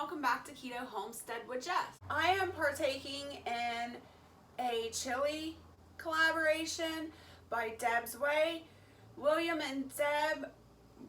welcome back to Keto Homestead with Jess. I am partaking in a chili collaboration by Deb'S Way. William and Deb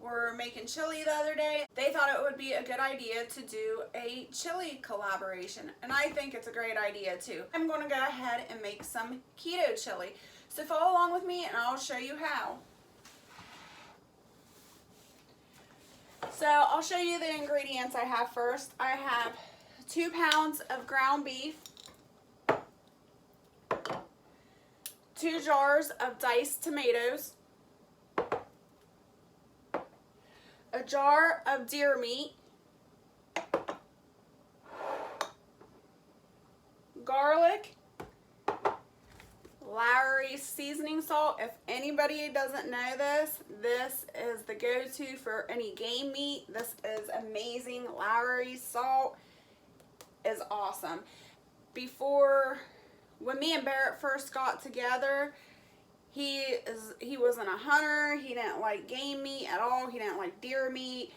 were making chili the other day. They thought it would be a good idea to do a chili collaboration, and I think it's a great idea too. I'm going to go ahead and make some keto chili. So follow along with me and I'll show you how. So I'll show you the ingredients I have first. I have 2 pounds of ground beef, 2 jars of diced tomatoes, a jar of deer meat, garlic, Lowry's seasoning salt. If anybody doesn't know this, this is the go-to for any game meat. This is amazing. Lowry's salt is awesome. When me and Barrett first got together, he wasn't a hunter. He didn't like game meat at all. He didn't like deer meat.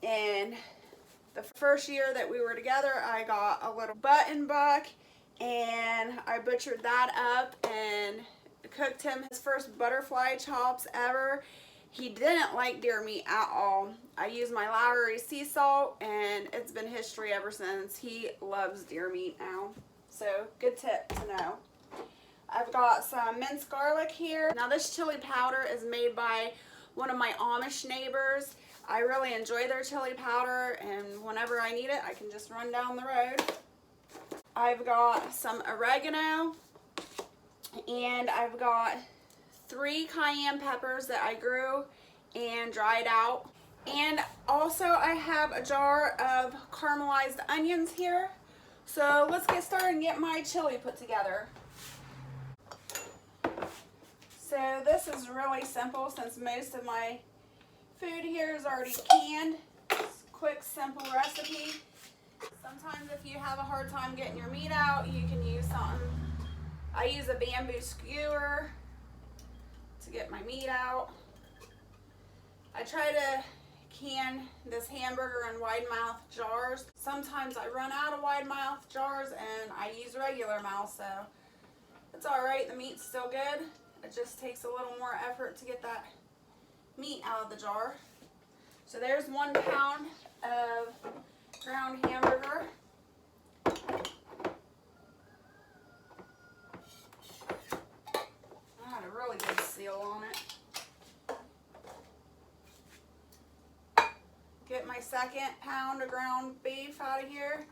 And the first year that we were together, I got a little button buck and I butchered that up and cooked him his first butterfly chops ever. He didn't like deer meat at all. I used my Lowry sea salt and it's been history ever since. He loves deer meat now. So good tip to know. I've got some minced garlic here. Now this chili powder is made by one of my Amish neighbors. I really enjoy their chili powder, and whenever I need it, I can just run down the road. I've got some oregano, and I've got 3 cayenne peppers that I grew and dried out. And also I have a jar of caramelized onions here. So let's get started and get my chili put together. So this is really simple since most of my food here is already canned. It's a quick, simple recipe. Sometimes if you have a hard time getting your meat out, you can use something. I use a bamboo skewer to get my meat out. I try to can this hamburger in wide mouth jars. Sometimes I run out of wide mouth jars and I use regular mouth, so it's alright. The meat's still good. It just takes a little more effort to get that meat out of the jar. So there's 1 pound of ground hamburger. I had a really good seal on it. Get my 2nd pound of ground beef out of here.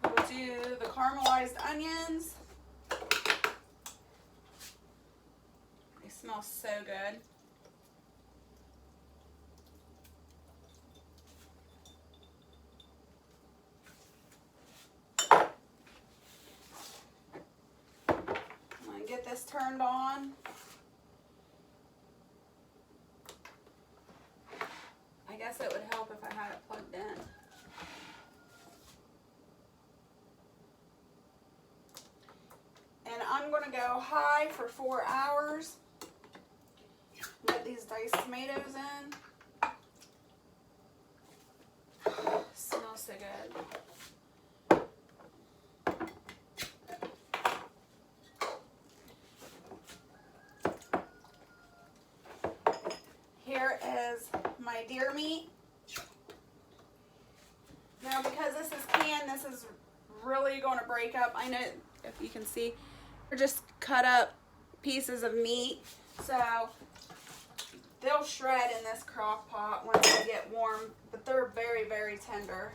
We'll do the caramelized onions. They smell so good. Get this turned on. I guess it would help if I had it plugged in. And I'm going to go high for 4 hours. Get these diced tomatoes in. Smells so good. Here is my deer meat. Now because this is canned, this is really going to break up. I know if you can see, they're just cut up pieces of meat. So they'll shred in this crock pot once they get warm, but they're very, very tender.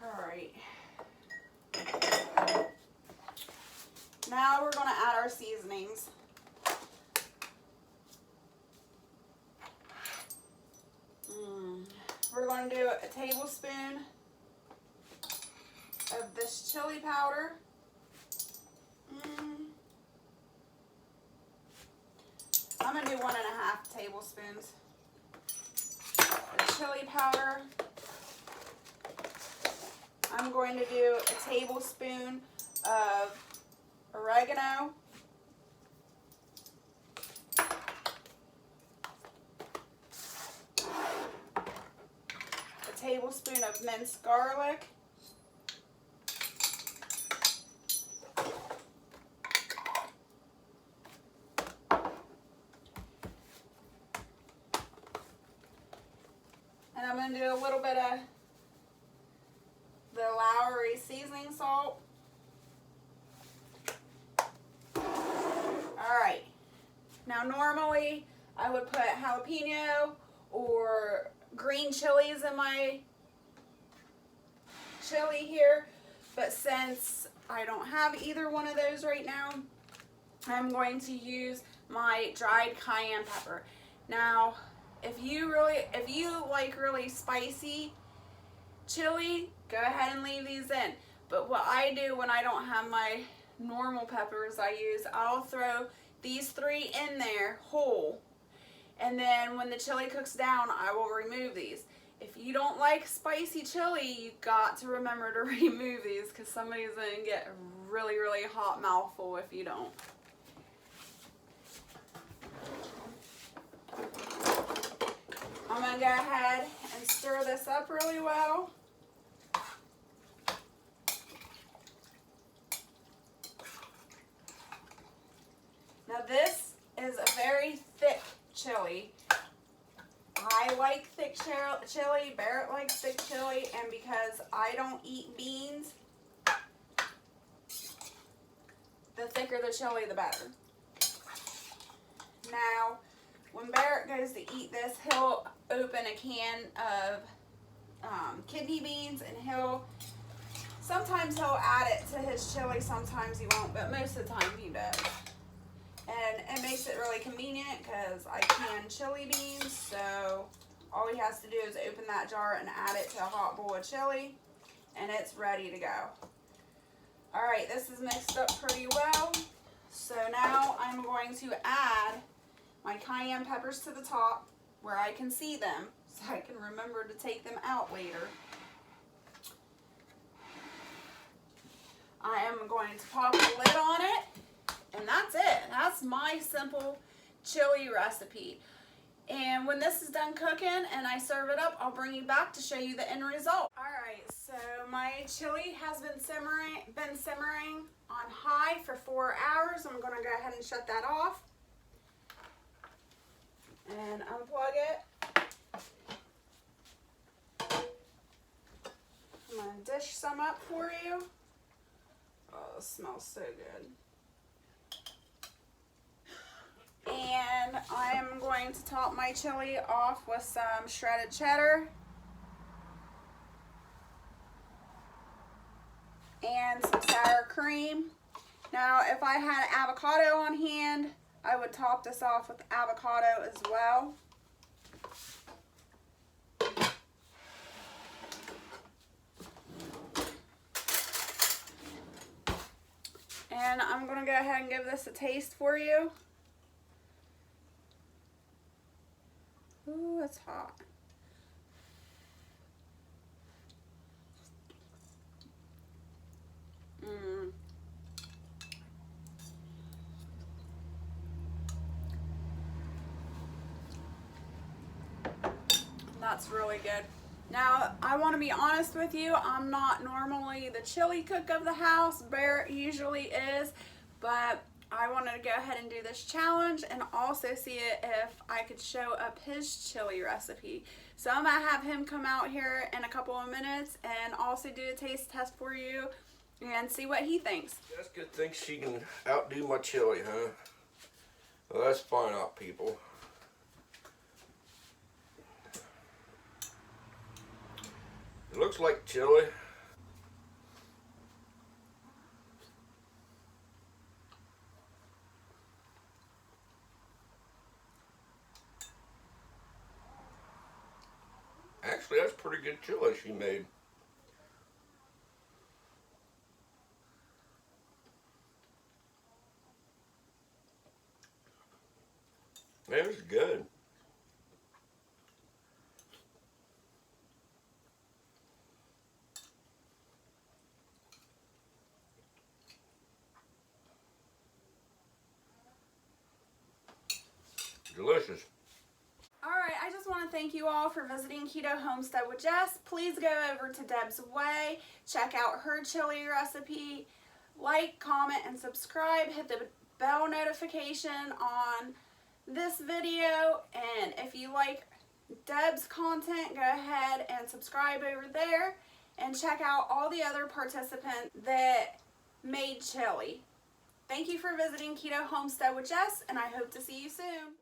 All right. Now we're going to add our seasonings. We're going to do a tablespoon of this chili powder. I'm going to do 1.5 tablespoons. It's chili powder. I'm going to do a tablespoon of oregano. A tablespoon of minced garlic. And I'm going to do a little bit of the Lowry seasoning salt. Alright, now normally I would put jalapeno or green chilies in my chili here, but since I don't have either one of those right now, I'm going to use my dried cayenne pepper. Now, if you like really spicy chili, go ahead and leave these in. But what I do when I don't have my normal peppers I'll throw these 3 in there whole. And then when the chili cooks down, I will remove these. If you don't like spicy chili, you got to remember to remove these because somebody's going to get a really, really hot mouthful if you don't. I'm going to go ahead and stir this up really well. Now this is a very thick chili. I like thick chili, Barrett likes thick chili, and because I don't eat beans, the thicker the chili, the better. Now, when Barrett goes to eat this, he'll open a can of kidney beans, and sometimes he'll add it to his chili, sometimes he won't, but most of the time he does. And it makes it really convenient because I can chili beans, so all he has to do is open that jar and add it to a hot bowl of chili, and it's ready to go. Alright, this is mixed up pretty well. So now I'm going to add my cayenne peppers to the top where I can see them, so I can remember to take them out later. I am going to pop the lid on it. And that's it. That's my simple chili recipe. And when this is done cooking and I serve it up, I'll bring you back to show you the end result. Alright, so my chili has been simmering on high for 4 hours. I'm going to go ahead and shut that off. And unplug it. I'm going to dish some up for you. Oh, it smells so good. And I'm going to top my chili off with some shredded cheddar and some sour cream. Now, if I had avocado on hand, I would top this off with avocado as well. And I'm going to go ahead and give this a taste for you. Ooh, it's hot. That's really good. Now, I want to be honest with you. I'm not normally the chili cook of the house. Barrett usually is, but I wanted to go ahead and do this challenge and also see if I could show up his chili recipe. So I'm going to have him come out here in a couple of minutes and also do a taste test for you and see what he thinks. Jessica thinks she can outdo my chili, huh? Well, let's find out, people. It looks like chili. Actually, that's pretty good chili she made. It was good. delicious. Alright, I just want to thank you all for visiting Keto Homestead with Jess. Please go over to Deb's Way, check out her chili recipe, like, comment, and subscribe. Hit the bell notification on this video, and if you like Deb's content, go ahead and subscribe over there and check out all the other participants that made chili. Thank you for visiting Keto Homestead with Jess, and I hope to see you soon.